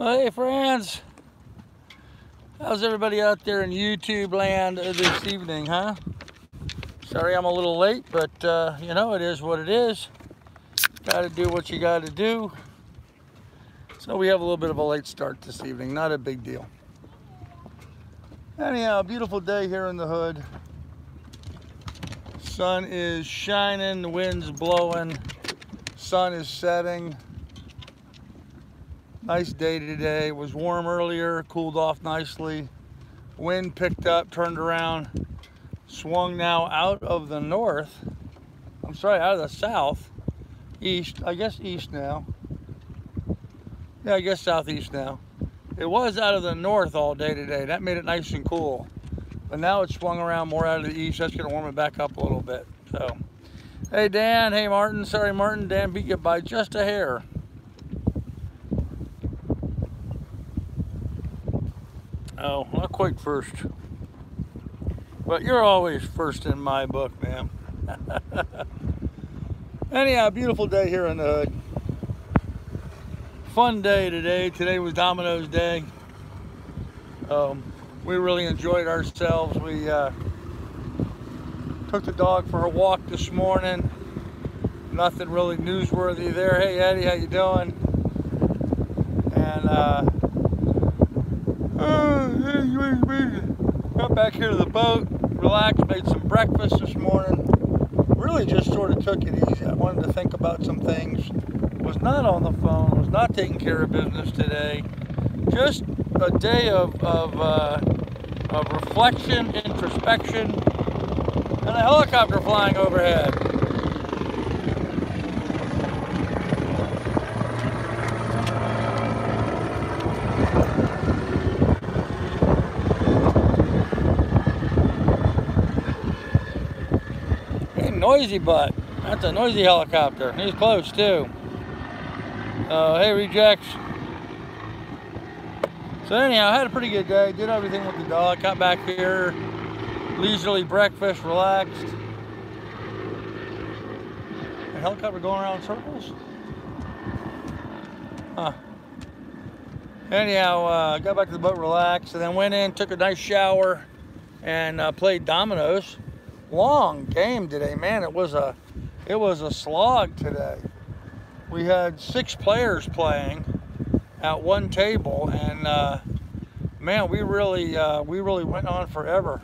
Hey friends, how's everybody out there in YouTube land this evening, huh? Sorry I'm a little late, but you know, it is what it is. Gotta do what you gotta do. So we have a little bit of a late start this evening, not a big deal. Anyhow, beautiful day here in the hood. Sun is shining, the wind's blowing, sun is setting. Nice day today. It was warm earlier, cooled off nicely. Wind picked up, turned around, swung now out of the north. I'm sorry, out of the south, east. I guess east now. Yeah, I guess southeast now. It was out of the north all day today. That made it nice and cool. But now it's swung around more out of the east. That's going to warm it back up a little bit. So, hey Dan, hey Martin. Sorry Martin, Dan beat you by just a hair. Oh, not quite first. But you're always first in my book, man. Anyhow, beautiful day here in the hood. Fun day today. Today was Domino's day. We really enjoyed ourselves. We took the dog for a walk this morning. Nothing really newsworthy there. Hey Eddie, how you doing? And got back here to the boat, relaxed, made some breakfast this morning. Really just sort of took it easy. I wanted to think about some things. Was not on the phone, was not taking care of business today. Just a day of reflection, introspection, and a helicopter flying overhead. Noisy butt. That's a noisy helicopter. He's close too. Hey rejects. So anyhow, I had a pretty good day. Did everything with the dog. Got back here, leisurely breakfast, relaxed. A helicopter going around in circles? Huh. Anyhow, got back to the boat, relaxed, and then went in, took a nice shower, and played dominoes. Long game today, man. It was a slog today. We had 6 players playing at one table, and man, we really went on forever.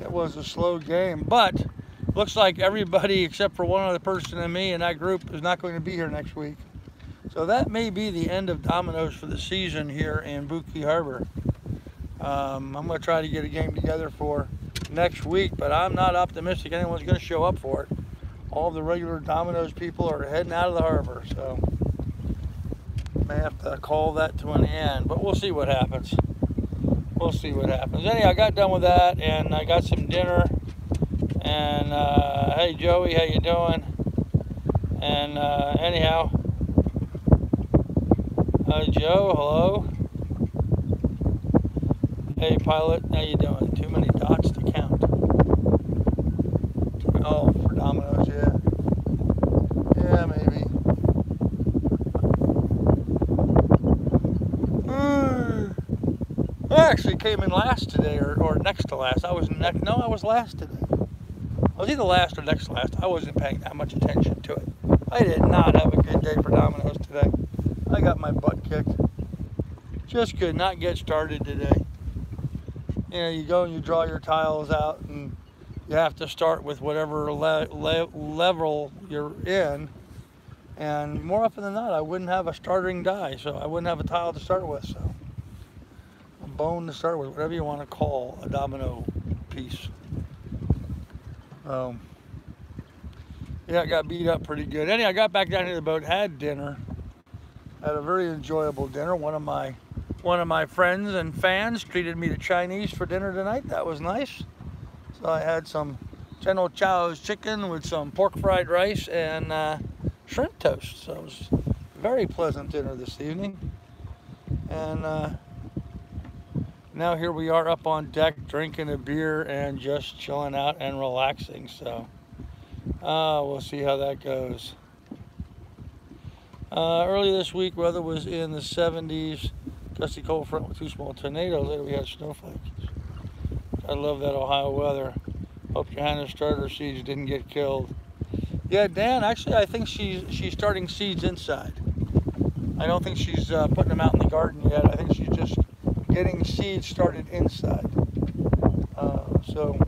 It was a slow game, but looks like everybody except for one other person and me in that group is not going to be here next week. So that may be the end of dominoes for the season here in Buki Harbor. I'm going to try to get a game together for next week, but I'm not optimistic anyone's going to show up for it. All the regular dominoes people are heading out of the harbor, so may have to call that to an end, but we'll see what happens. We'll see what happens. Anyhow, I got done with that, and I got some dinner, and hey Joey, how you doing? And anyhow, Joe, hello. Hey Pilot, how you doing? Too many dots to count. Oh, for dominoes, yeah. Yeah, maybe. I actually came in last today, or next to last. I was last today. I was either last or next to last. I wasn't paying that much attention to it. I did not have a good day for dominoes today. I got my butt kicked. Just could not get started today. You know, you go and you draw your tiles out, and you have to start with whatever level you're in. And more often than not, I wouldn't have a starting die, so I wouldn't have a tile to start with. So a bone to start with, whatever you want to call a domino piece. Yeah, I got beat up pretty good. Anyway, I got back down to the boat, had dinner. Had a very enjoyable dinner. One of my friends and fans treated me to Chinese for dinner tonight. That was nice. So I had some General Chow's chicken with some pork fried rice and shrimp toast. So it was a very pleasant dinner this evening. And now here we are up on deck drinking a beer and just chilling out and relaxing. So we'll see how that goes. Early this week, weather was in the 70s. Gusty cold front with 2 small tornadoes. Later we had snowflakes. I love that Ohio weather. Hope Johanna's starter seeds didn't get killed. Yeah, Dan, actually I think she's starting seeds inside. I don't think she's putting them out in the garden yet. I think she's just getting seeds started inside. So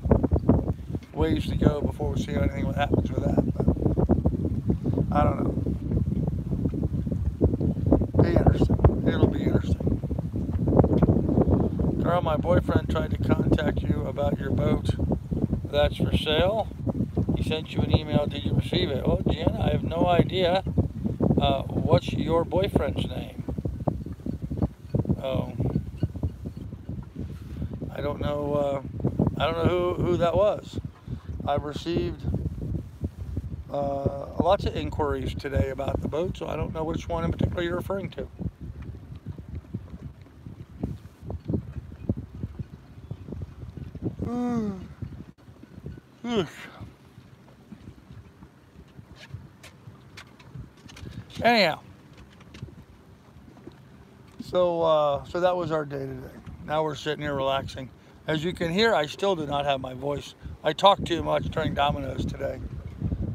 ways to go before we see anything what happens with that. But I don't know. Be interesting. It'll be interesting. Carl, my boyfriend tried to contact you about your boat that's for sale. He sent you an email. Did you receive it? Oh, Jen, I have no idea. What's your boyfriend's name? Oh, I don't know. I don't know who that was. I've received lots of inquiries today about the boat, so I don't know which one in particular you're referring to. Anyhow, so that was our day today. Now we're sitting here relaxing. As you can hear, I still do not have my voice. I talked too much during Domino's today.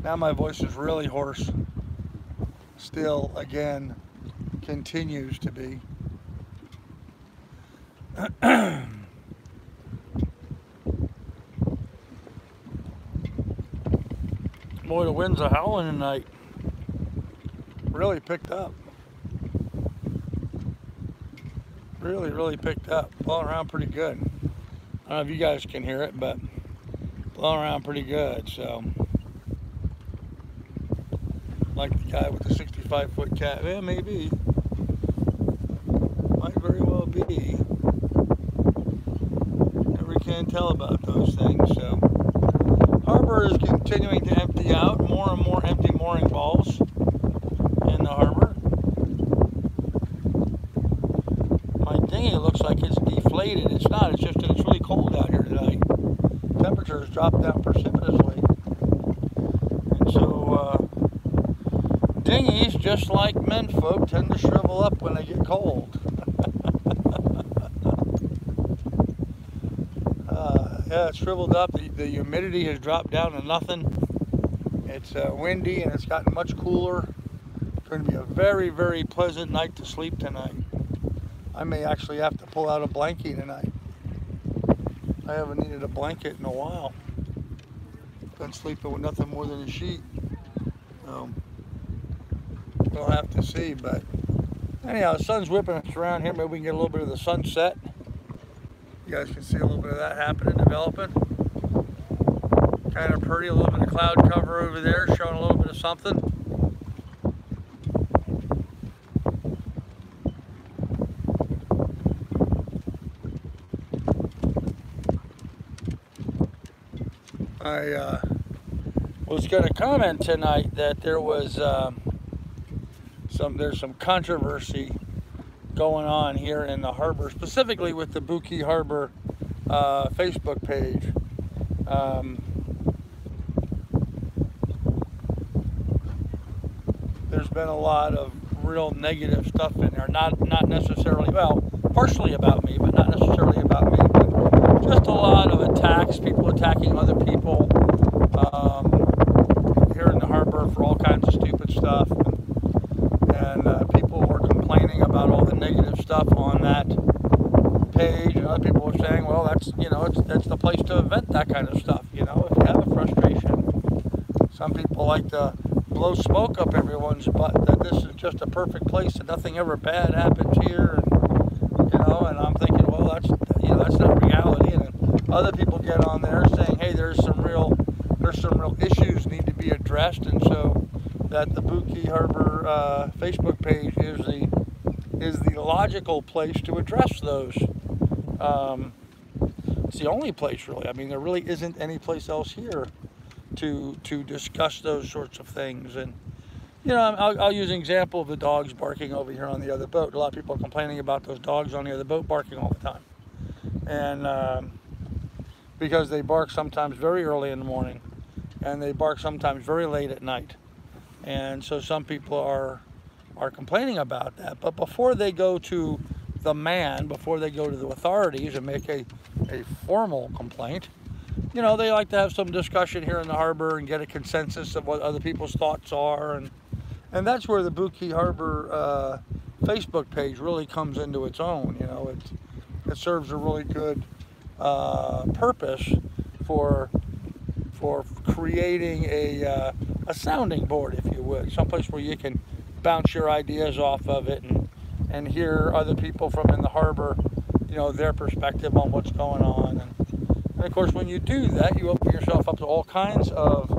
Now my voice is really hoarse. Still, again, continues to be. Boy, the winds are howling tonight. Really picked up. Really picked up. Blowing around pretty good. I don't know if you guys can hear it, but blowing around pretty good. So, like the guy with the 65-foot cat. Yeah, maybe. Might very well be. Never can tell about those things. So, harbor is continuing to empty out. More and more empty mooring balls in the harbor. My dinghy looks like it's deflated. It's not. It's just that it's really cold out here tonight. Temperatures dropped down precipitously. And so dinghies, just like menfolk, tend to shrivel up when they get cold. Yeah, it's shriveled up. The humidity has dropped down to nothing. It's windy and it's gotten much cooler. It's going to be a very pleasant night to sleep tonight. I may actually have to pull out a blankie tonight. I haven't needed a blanket in a while. Been sleeping with nothing more than a sheet. We'll have to see, but anyhow, the sun's whipping us around here. Maybe we can get a little bit of the sunset. You guys can see a little bit of that happening, developing. Kind of pretty, a little bit of cloud cover over there, showing a little bit of something. I was going to comment tonight that there was there's some controversy going on here in the harbor, specifically with the Buki Harbor Facebook page. There's been a lot of real negative stuff in there, not necessarily, well, partially about me, but not necessarily about me, but just a lot of attacks, people attacking other people here in the harbor for all kinds of stupid stuff. And people were complaining about all the negative stuff on that page, and other people were saying, well, that's, you know, that's the place to vent that kind of stuff, you know, if you have a frustration. Some people like to blow smoke up everyone's butt, that this is just a perfect place and nothing ever bad happens here, and, you know, and I'm thinking, well, that's, you know, that's not reality. And then other people get on there saying, hey, there's some real issues need to be addressed, and so that the Buki Harbor Facebook page is the logical place to address those. It's the only place, really. I mean, there really isn't any place else here to discuss those sorts of things. And, you know, I'll use an example of the dogs barking over here on the other boat. A lot of people are complaining about those dogs on the other boat barking all the time. And because they bark sometimes very early in the morning, and they bark sometimes very late at night. And so some people are are complaining about that. But before they go to the man, before they go to the authorities and make a formal complaint, you know, they like to have some discussion here in the harbor and get a consensus of what other people's thoughts are. And that's where the Buki Harbor Facebook page really comes into its own. You know, it serves a really good purpose for creating a sounding board, if you would, someplace where you can bounce your ideas off of it and hear other people from in the harbor, you know, their perspective on what's going on. And of course, when you do that, you open yourself up to all kinds of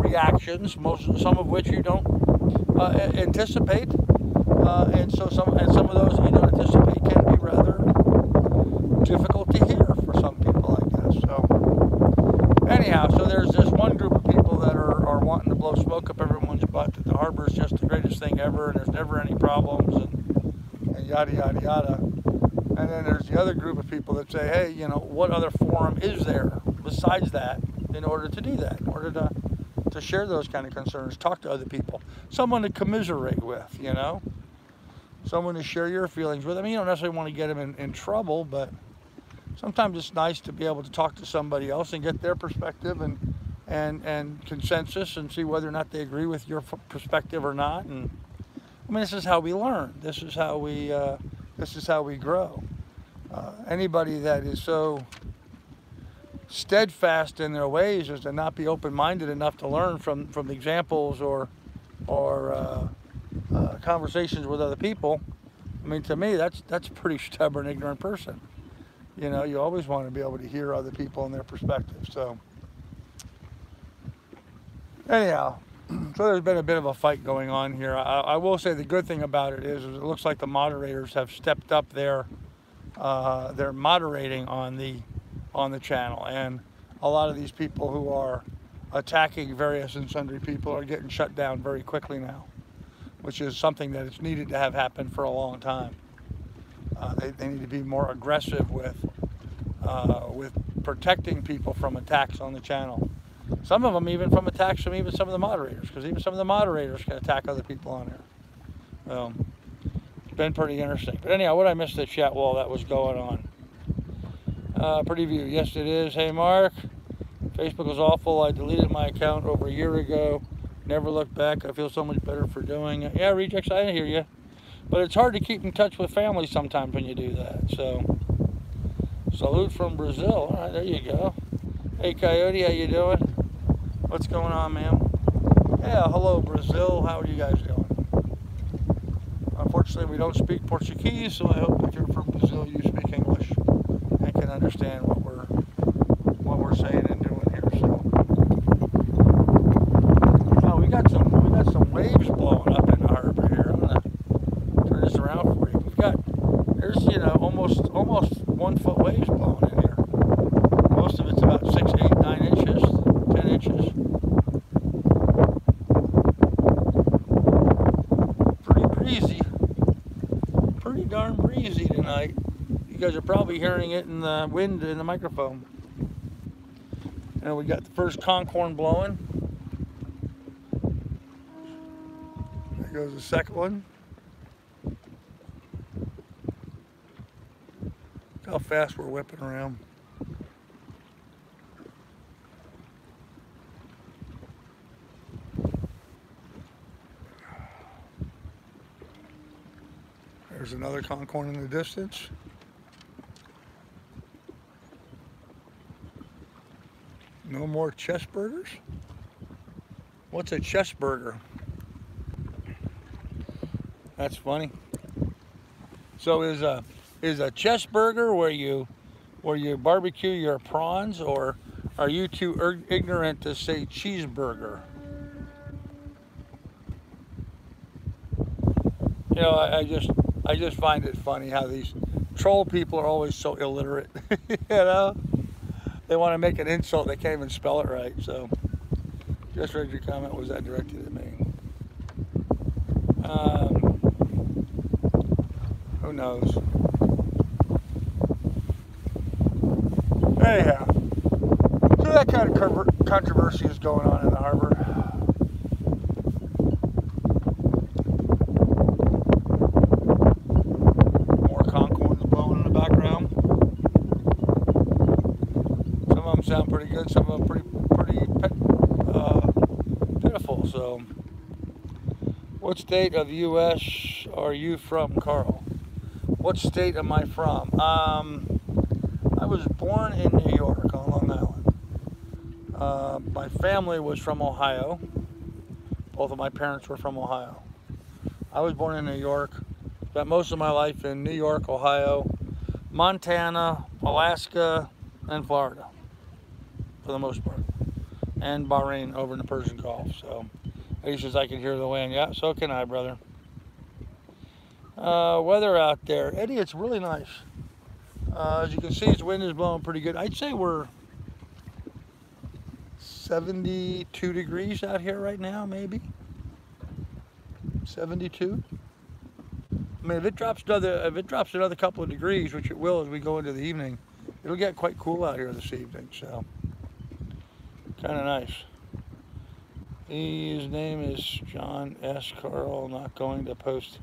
reactions, some of which you don't anticipate, and some of those that you don't anticipate can be rather difficult to hear for some people, I guess. So anyhow, so there's this one group of people that are wanting to blow smoke up everyone's butt, that the harbor is just the greatest thing ever and there's never any problems and yada yada yada. And then there's the other group of people that say, hey, you know, what other forum is there besides that in order to do that, in order to share those kind of concerns, talk to other people, someone to commiserate with, you know, someone to share your feelings with. I mean, you don't necessarily want to get them in trouble, but sometimes it's nice to be able to talk to somebody else and get their perspective and consensus and see whether or not they agree with your perspective or not. And I mean, this is how we learn. This is how we grow. Anybody that is so steadfast in their ways as to not be open-minded enough to learn from examples or conversations with other people, I mean, to me, that's a pretty stubborn, ignorant person. You know, you always want to be able to hear other people and their perspective. So anyhow, so there's been a bit of a fight going on here. I will say the good thing about it is it looks like the moderators have stepped up their moderating on the channel, and a lot of these people who are attacking various and sundry people are getting shut down very quickly now, which is something that is needed to have happen for a long time. They need to be more aggressive with protecting people from attacks on the channel. Some of them even from attacks from even some of the moderators, because even some of the moderators can attack other people on here. So it's been pretty interesting. But anyhow, what I missed the chat wall that was going on. Pretty view, yes it is. Hey Mark, Facebook was awful. I deleted my account over a year ago. Never looked back. I feel so much better for doing it. Yeah, Rejects, I hear you. But it's hard to keep in touch with family sometimes when you do that. So, salute from Brazil. All right, there you go. Hey Coyote, how you doing? What's going on, ma'am? Yeah, hello Brazil. How are you guys doing? Unfortunately, we don't speak Portuguese, so I hope if you're from Brazil, you speak English and can understand what we're saying and doing here. So, oh, we got some waves blowing up in the harbor here. I'm gonna turn this around for you. There's almost 1 foot waves blowing in here. Most of it's about 6, 8, 9 inches, 10 inches. Pretty breezy. Pretty darn breezy tonight. You guys are probably hearing it in the wind in the microphone. And we got the first conch horn blowing. There goes the second one. Look how fast we're whipping around. There's another conch horn in the distance. No more chest burgers? What's a chest burger? That's funny. So is a chest burger where you barbecue your prawns, or are you too ignorant to say cheeseburger? You know, I just find it funny how these troll people are always so illiterate. You know, they want to make an insult, they can't even spell it right. So, just read your comment. Was that directed at me? Who knows? Anyhow, so that kind of controversy is going on in the harbor. some of them pretty pitiful. So, what state of the U.S. are you from, Carl? What state am I from? I was born in New York on Long Island. My family was from Ohio. Both of my parents were from Ohio. I was born in New York. Spent most of my life in New York, Ohio, Montana, Alaska, and Florida, for the most part. And Bahrain over in the Persian Gulf. So, Eddie says I can hear the wind. Yeah, so can I, brother. Weather out there. Eddie, it's really nice. As you can see, the wind is blowing pretty good. I'd say we're 72 degrees out here right now, maybe. 72. I mean, if it drops another couple of degrees, which it will as we go into the evening, it'll get quite cool out here this evening. So, kind of nice. His name is John S. Carl. Not going to post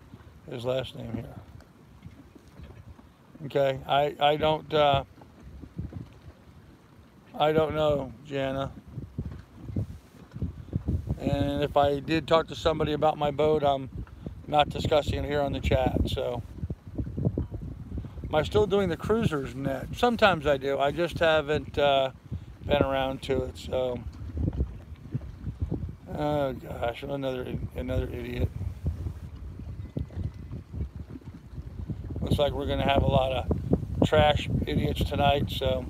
his last name here. Okay, I don't know, Jana. And if I did talk to somebody about my boat, I'm not discussing it here on the chat. So, am I still doing the cruisers net? Sometimes I do. I just haven't been around to it. So, oh gosh, another idiot. Looks like we're going to have a lot of trash idiots tonight. So,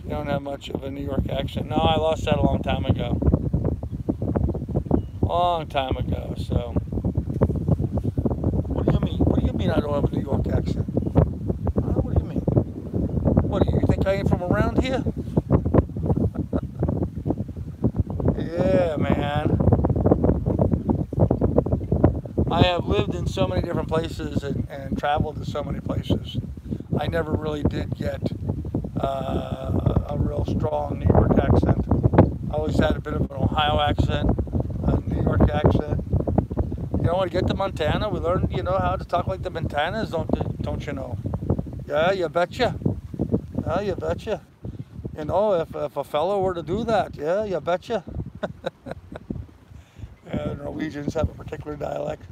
you don't have much of a New York accent. No, I lost that a long time ago. Long time ago. So, what do you mean? What do you mean I don't have a New York accent? What do you mean? What do you think I ain't from around here? Yeah, man. I have lived in so many different places and traveled to so many places. I never really did get a real strong New York accent. I always had a bit of an Ohio accent, a New York accent. You know, when we get to Montana, we learn, how to talk like the Montanans, don't you know? Yeah, you betcha. Yeah, you betcha. If a fellow were to do that, yeah, you betcha. Norwegians have a particular dialect.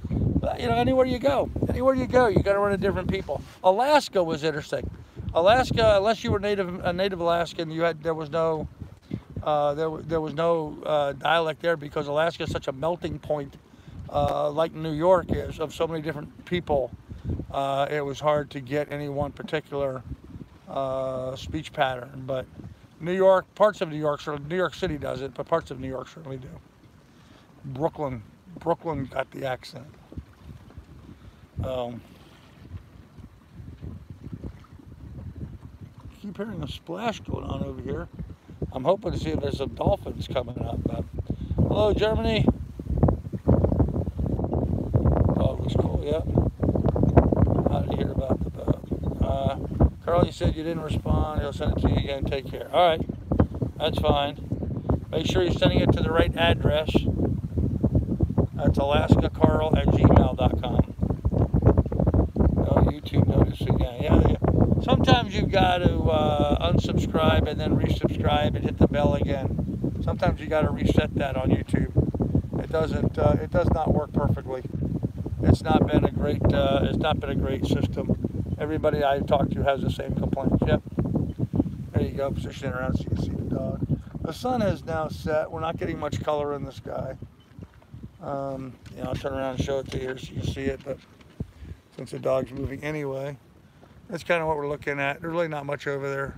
But, anywhere you go, you got to run into different people. Alaska was interesting. Alaska, unless you were a native Alaskan, there was no dialect there, because Alaska is such a melting point, like New York is, of so many different people. It was hard to get any one particular speech pattern. But New York, parts of New York City does it, but parts of New York certainly do. Brooklyn got the accent. Keep hearing a splash going on over here. I'm hoping to see if there's some dolphins coming up. But, hello, Germany. Dog was cool, yeah. How did you hear about the boat? Carl, you said you didn't respond. He'll send it to you again. Take care. All right, that's fine. Make sure you're sending it to the right address. That's alaskacarl@gmail.com. No YouTube notice again. Yeah. Sometimes you've got to unsubscribe and then resubscribe and hit the bell again. Sometimes you got to reset that on YouTube. It doesn't. It does not work perfectly. It's not been a great. It's not been a great system. Everybody I've talked to has the same complaints. Yep. There you go. Position it around so you can see the dog. The sun has now set. We're not getting much color in the sky. I'll turn around and show it to you here so you can see it, but since the dog's moving anyway, that's kind of what we're looking at. There's really not much over there.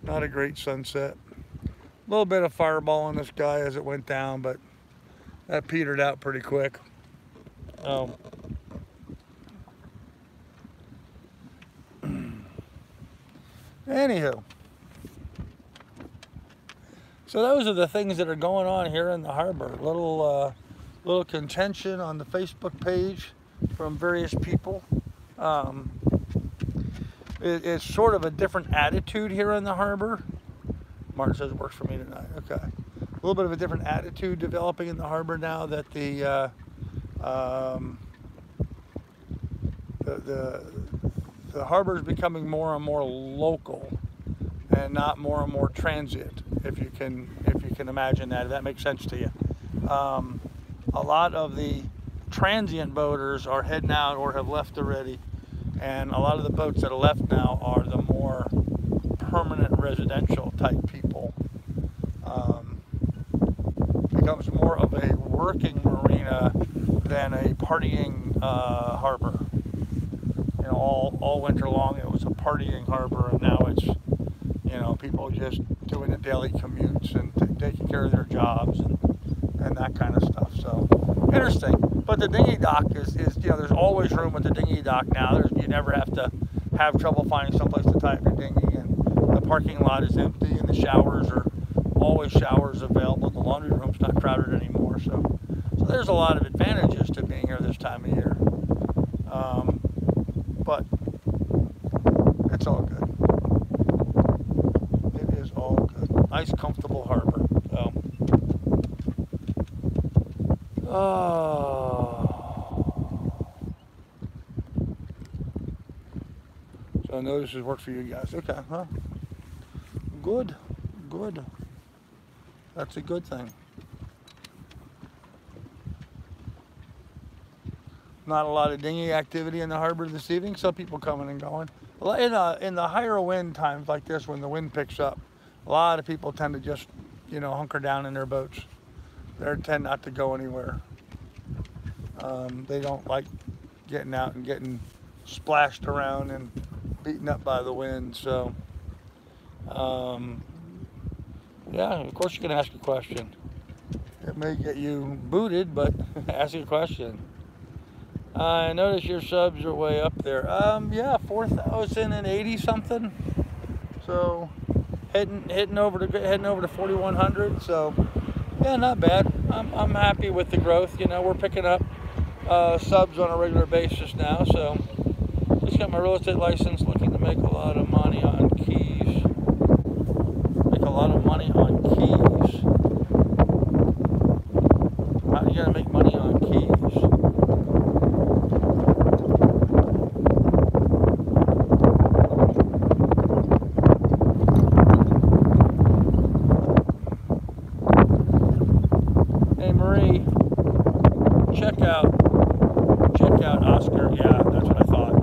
Not a great sunset. A little bit of fireball in the sky as it went down, but that petered out pretty quick. Anywho. So those are the things that are going on here in the harbor. Little contention on the Facebook page from various people. It's sort of a different attitude here in the harbor. Martin says it works for me tonight. Okay. A little bit of a different attitude developing in the harbor now that the harbor is becoming more and more local. and not more and more transient, if you can imagine that, if that makes sense to you. A lot of the transient boaters are heading out or have left already, and a lot of the boats that are left now are the more permanent residential type people. Becomes more of a working marina than a partying harbor. You know, all winter long it was a partying harbor, and now it's, you know, people just doing the daily commutes and taking care of their jobs and that kind of stuff. So interesting. But the dinghy dock is you know, there's always room at the dinghy dock now. You never have to have trouble finding someplace to tie up your dinghy, and the parking lot is empty, and the showers are always showers available. The laundry room's not crowded anymore. So there's a lot of advantages to being here this time of year. But it's all good. It is all good. Nice, comfortable harbor. So, so I know this has worked for you guys. Okay, huh? Good, good. That's a good thing. Not a lot of dinghy activity in the harbor this evening. Some people coming and going. In the higher wind times like this, when the wind picks up, a lot of people tend to just, you know, hunker down in their boats. They tend not to go anywhere. They don't like getting out and getting splashed around and beaten up by the wind. So, yeah, of course you can ask a question. It may get you booted, but ask a question. I notice your subs are way up there. Yeah, 4,080 something. So heading over to 4,100. So yeah, not bad. I'm happy with the growth. You know, we're picking up subs on a regular basis now. So just got my real estate license. Looking to make a lot of money on keys. Make a lot of money on keys. How are you gonna make money on keys? Check out Oscar. Yeah, that's what I thought.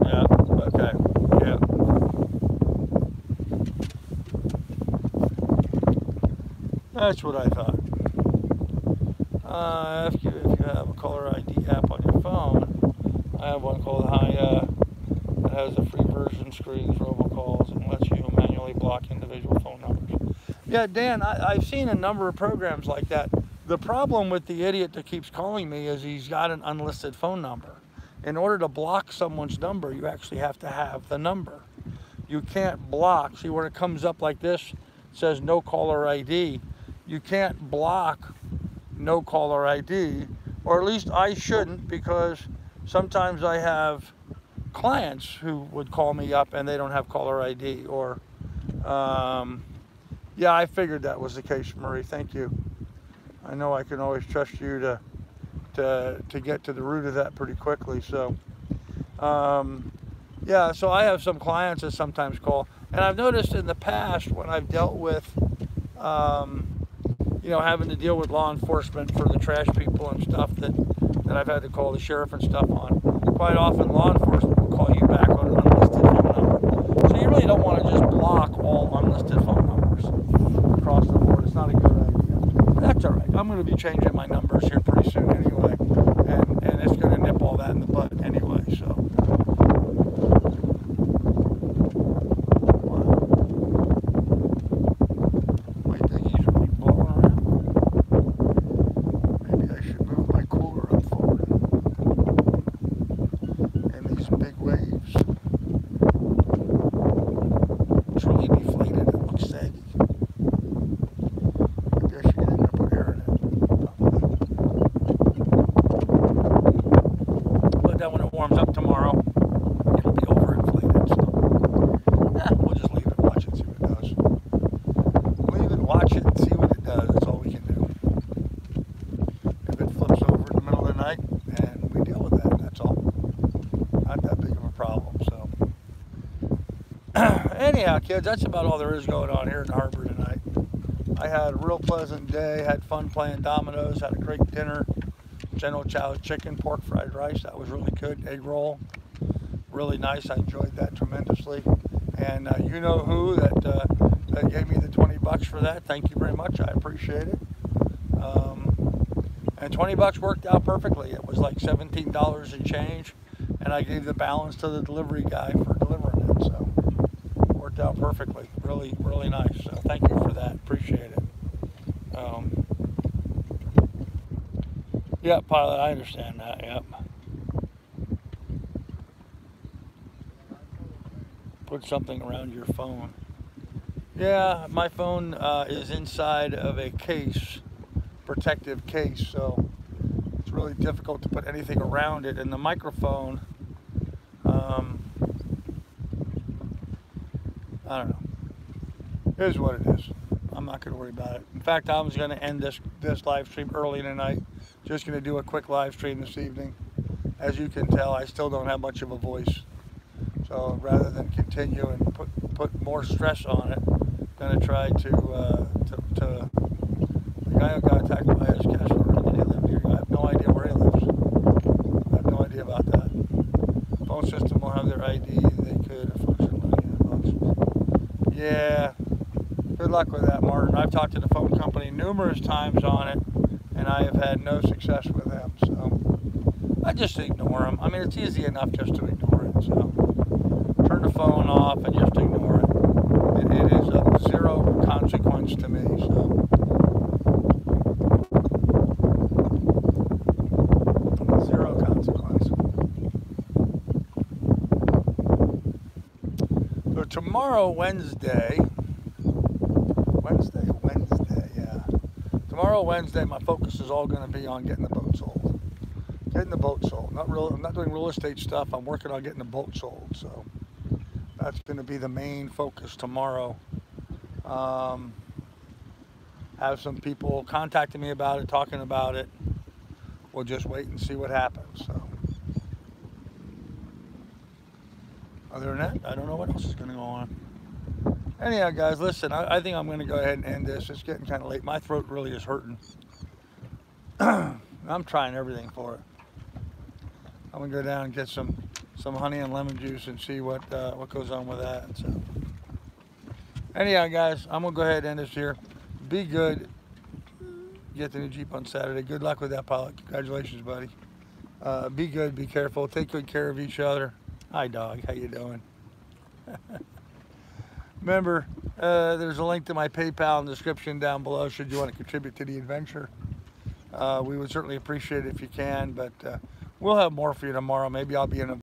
Yeah, okay. Yeah. That's what I thought. Ask you if you have a caller ID app on your phone. I have one called Hiya that has a free version, screens robocalls, and lets you manually block individual phone numbers. Yeah, Dan, I've seen a number of programs like that. The problem with the idiot that keeps calling me is he's got an unlisted phone number. In order to block someone's number, you actually have to have the number. You can't block. See, when it comes up like this, it says no caller ID. You can't block no caller ID, or at least I shouldn't, because sometimes I have clients who would call me up and they don't have caller ID. Or, yeah, I figured that was the case, Marie. Thank you. I know I can always trust you to get to the root of that pretty quickly. So, yeah, so I have some clients that sometimes call. And I've noticed in the past when I've dealt with, you know, having to deal with law enforcement for the trash people and stuff that I've had to call the sheriff and stuff on, quite often law enforcement will call you back on an unlisted phone number. So you really don't want to just block all unlisted phone numbers across the board. It's not a good idea. That's all right. I'm going to be changing my numbers here pretty soon anyway, and it's going to nip all that in the bud anyway. So, wow. My dinghy's really blowing around. Maybe I should move my cooler up forward. And these big waves. It's really deflated. It looks saggy. anyhow, kids, that's about all there is going on here in the harbor tonight. I had a real pleasant day, had fun playing dominoes, had a great dinner. General Chow's chicken, pork fried rice, that was really good. Egg roll, really nice. I enjoyed that tremendously. And you know who that gave me the 20 bucks for that. Thank you very much. I appreciate it. And 20 bucks worked out perfectly. It was like $17 and change, and I gave the balance to the delivery guy for delivering it. So worked out perfectly. Really, really nice. So thank you for that. Appreciate it. Yeah, pilot, I understand that. Yep. Put something around your phone. Yeah, my phone is inside of a case, protective case, so it's really difficult to put anything around it. And the microphone, I don't know. It is what it is. I'm not going to worry about it. In fact, I was going to end this live stream early tonight. Just going to do a quick live stream this evening. As you can tell, I still don't have much of a voice. So rather than continue and put more stress on it, I'm going to try to the guy who got attacked by his cash already, he lived here. I have no idea where he lives. I have no idea about that. Phone system will have their ID. They could function like boxes. Yeah. Good luck with that, Martin. I've talked to the phone company numerous times on it, and I have had no success with them. So I just ignore them. I mean, it's easy enough just to ignore it. So turn the phone off and just ignore it. It is of zero consequence to me. So zero consequence. So tomorrow, Wednesday, yeah. Tomorrow, Wednesday, my focus is all going to be on getting the boat sold. Getting the boat sold. I'm not doing real estate stuff. I'm working on getting the boat sold. So that's going to be the main focus tomorrow. Have some people contacting me about it, talking about it. We'll just wait and see what happens. So other than that, I don't know what else is going to go on. Anyhow, guys, listen, I think I'm going to go ahead and end this. It's getting kind of late. My throat really is hurting. I'm trying everything for it. I'm going to go down and get some honey and lemon juice and see what goes on with that. So, anyhow, guys, I'm going to go ahead and end this here. Be good. Get the new Jeep on Saturday. Good luck with that, pilot. Congratulations, buddy. Be good. Be careful. Take good care of each other. Hi, dog. How you doing? Remember, there's a link to my PayPal in the description down below should you want to contribute to the adventure. We would certainly appreciate it if you can, but we'll have more for you tomorrow. Maybe I'll be in a